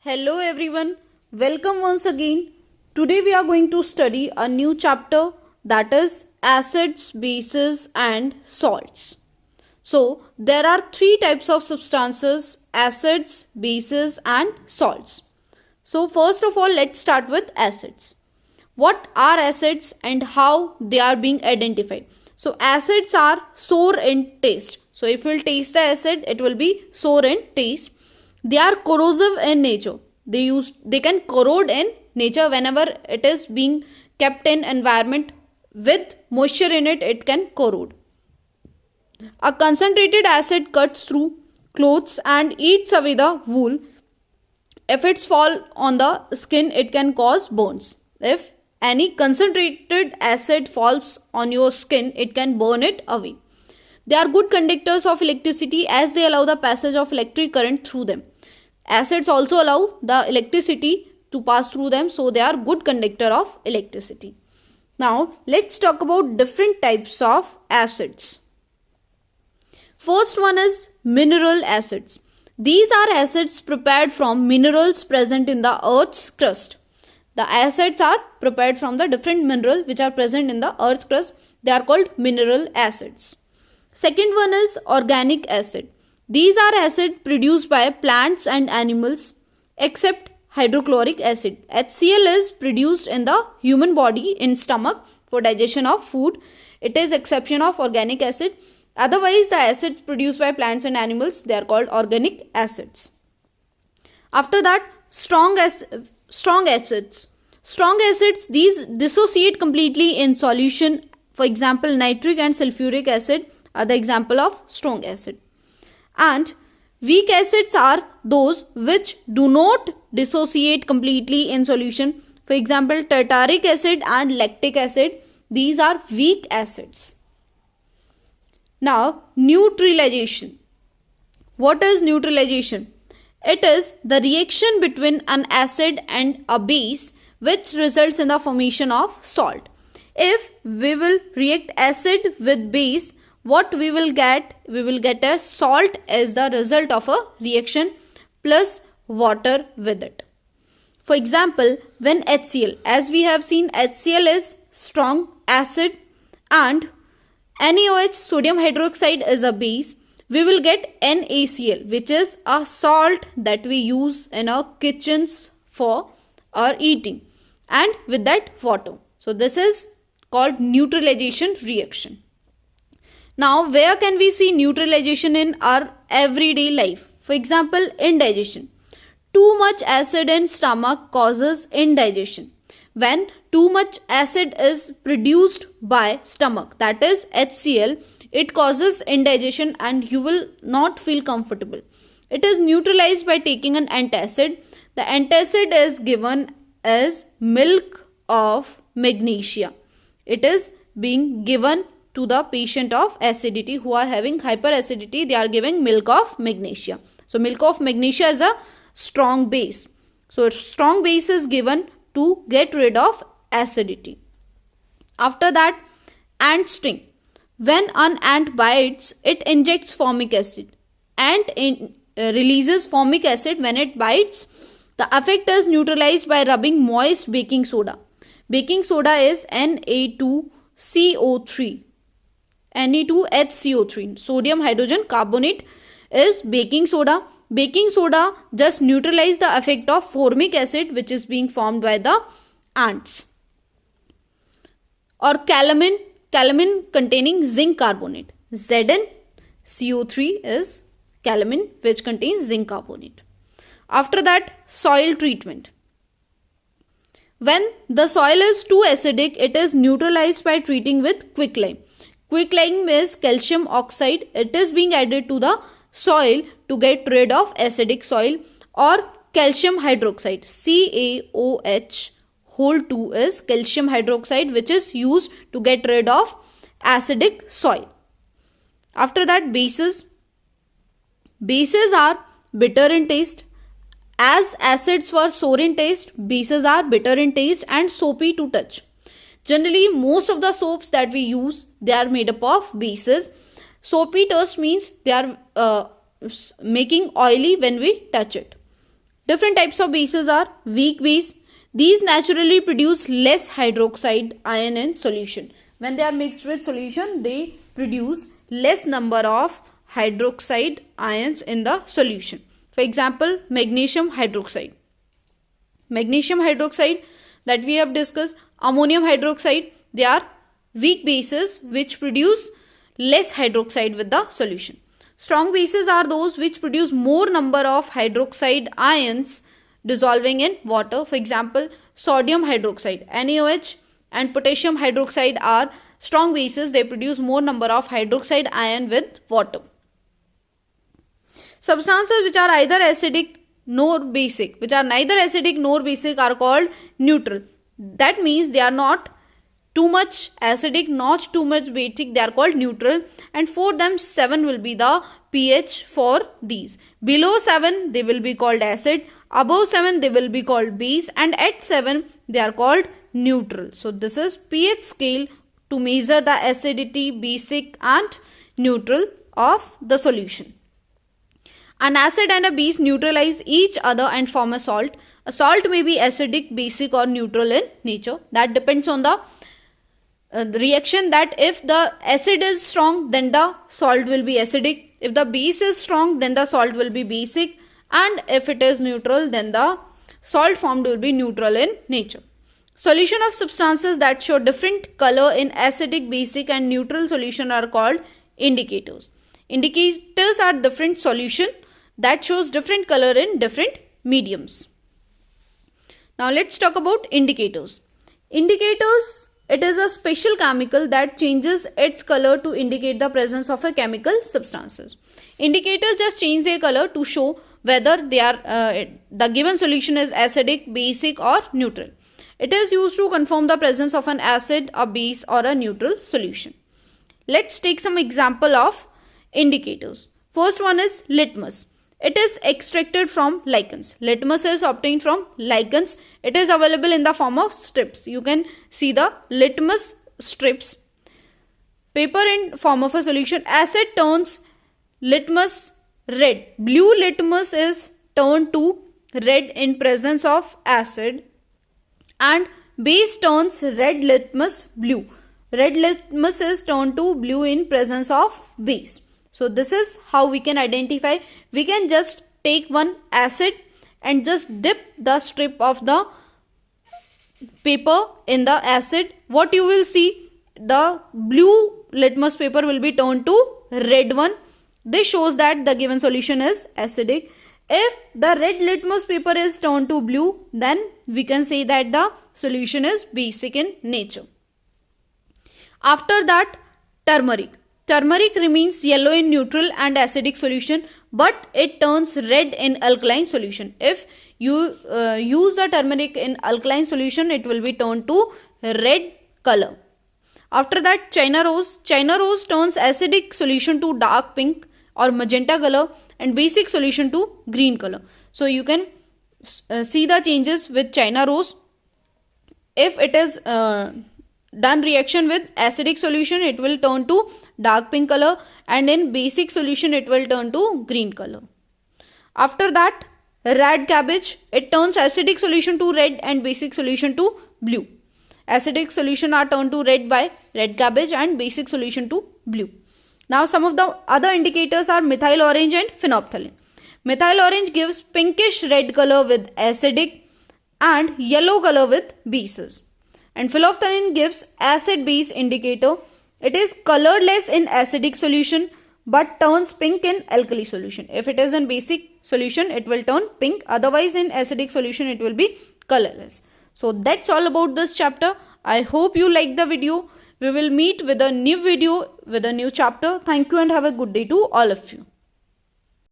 Hello everyone, welcome once again. Today we are going to study a new chapter, that is acids, bases and salts. So there are three types of substances: acids, bases and salts. So first of all, let's start with acids. What are acids and how they are being identified? So acids are sour in taste. So if you will taste the acid, it will be sour in taste. They are corrosive in nature. They can corrode in nature. Whenever it is being kept in environment with moisture in it, it can corrode. A concentrated acid cuts through clothes and eats away the wool. If it's fall on the skin, it can cause burns. If any concentrated acid falls on your skin, it can burn it away. They are good conductors of electricity as they allow the passage of electric current through them. Acids also allow the electricity to pass through them, so they are good conductor of electricity. Now let's talk about different types of acids. First one is mineral acids. These are acids prepared from minerals present in the earth's crust. The acids are prepared from the different minerals which are present in the earth's crust. They are called mineral acids. Second one is organic acid. These are acids produced by plants and animals except hydrochloric acid. HCl is produced in the human body in stomach for digestion of food. It is exception of organic acid. Otherwise, the acids produced by plants and animals, they are called organic acids. After that, strong acids. Strong acids, these dissociate completely in solution. For example, nitric and sulfuric acid are the example of strong acid. And weak acids are those which do not dissociate completely in solution. For example, tartaric acid and lactic acid, these are weak acids. Now, neutralization. What is neutralization? It is the reaction between an acid and a base which results in the formation of salt. If we will react acid with base, what we will get? We will get a salt as the result of a reaction plus water with it. For example, when HCl, as we have seen, HCl is strong acid and NaOH, sodium hydroxide, is a base. We will get NaCl, which is a salt that we use in our kitchens for our eating, and with that water. So this is called neutralization reaction. Now, where can we see neutralization in our everyday life? For example, indigestion. Too much acid in stomach causes indigestion. When too much acid is produced by stomach, that is HCl, it causes indigestion and you will not feel comfortable. It is neutralized by taking an antacid. The antacid is given as milk of magnesia. It is being given to the patient of acidity who are having hyperacidity. They are giving milk of magnesia. So milk of magnesia is a strong base. So strong base is given to get rid of acidity. After that, ant sting. When an ant bites, it injects formic acid. Ant releases formic acid when it bites. The effect is neutralized by rubbing moist baking soda. Baking soda is Na2CO3. Na2HCO3. Sodium hydrogen carbonate is baking soda. Baking soda just neutralize the effect of formic acid which is being formed by the ants. Or calamine containing zinc carbonate. ZnCO3 is calamine which contains zinc carbonate. After that, soil treatment. When the soil is too acidic, it is neutralized by treating with quicklime. Quicklime is calcium oxide. It is being added to the soil to get rid of acidic soil. Or calcium hydroxide, CaOH whole 2 is calcium hydroxide which is used to get rid of acidic soil. After that, bases. Bases are bitter in taste. As acids were sour in taste, bases are bitter in taste and soapy to touch. Generally, most of the soaps that we use, they are made up of bases. Soapy touch means they are making oily when we touch it. Different types of bases are weak base. These naturally produce less hydroxide ion in solution. When they are mixed with solution, they produce less number of hydroxide ions in the solution. For example, magnesium hydroxide. Magnesium hydroxide that we have discussed, ammonium hydroxide, they are weak bases which produce less hydroxide with the solution. Strong bases are those which produce more number of hydroxide ions dissolving in water. For example, sodium hydroxide, NaOH, and potassium hydroxide are strong bases. They produce more number of hydroxide ion with water. Substances which are either acidic nor basic, which are neither acidic nor basic, are called neutral. That means they are not too much acidic, not too much basic, they are called neutral. And for them, 7 will be the pH for these. Below 7 they will be called acid, above 7 they will be called base, and at 7 they are called neutral. So this is pH scale to measure the acidity, basic and neutral of the solution. An acid and a base neutralize each other and form a salt. A salt may be acidic, basic or neutral in nature. That depends on the reaction, that if the acid is strong, then the salt will be acidic. If the base is strong, then the salt will be basic. And if it is neutral, then the salt formed will be neutral in nature. Solution of substances that show different color in acidic, basic and neutral solution are called indicators. Indicators are different solution that shows different color in different mediums. Now let's talk about indicators. Indicators, it is a special chemical that changes its color to indicate the presence of a chemical substances. Indicators just change their color to show whether they are the given solution is acidic, basic or neutral. It is used to confirm the presence of an acid, a base or a neutral solution. Let's take some example of indicators. First one is litmus. It is extracted from lichens. Litmus is obtained from lichens. It is available in the form of strips. You can see the litmus strips. Paper in form of a solution. Acid turns litmus red. Blue litmus is turned to red in presence of acid, and base turns red litmus blue. Red litmus is turned to blue in presence of base. So this is how we can identify. We can just take one acid and just dip the strip of the paper in the acid. What you will see, the blue litmus paper will be turned to red one. This shows that the given solution is acidic. If the red litmus paper is turned to blue, then we can say that the solution is basic in nature. After that, turmeric. Turmeric remains yellow in neutral and acidic solution, but it turns red in alkaline solution. If you use the turmeric in alkaline solution, it will be turned to red color. After that, China rose. China rose turns acidic solution to dark pink or magenta color and basic solution to green color. So you can see the changes with China rose. If it is done reaction with acidic solution, it will turn to dark pink color, and in basic solution it will turn to green color. After that, red cabbage, it turns acidic solution to red and basic solution to blue. Acidic solution are turned to red by red cabbage and basic solution to blue. Now some of the other indicators are methyl orange and phenolphthalein. Methyl orange gives pinkish red color with acidic and yellow color with bases. And phenolphthalein gives acid-base indicator. It is colorless in acidic solution but turns pink in alkali solution. If it is in basic solution, it will turn pink. Otherwise, in acidic solution, it will be colorless. So that's all about this chapter. I hope you like the video. We will meet with a new video with a new chapter. Thank you and have a good day to all of you.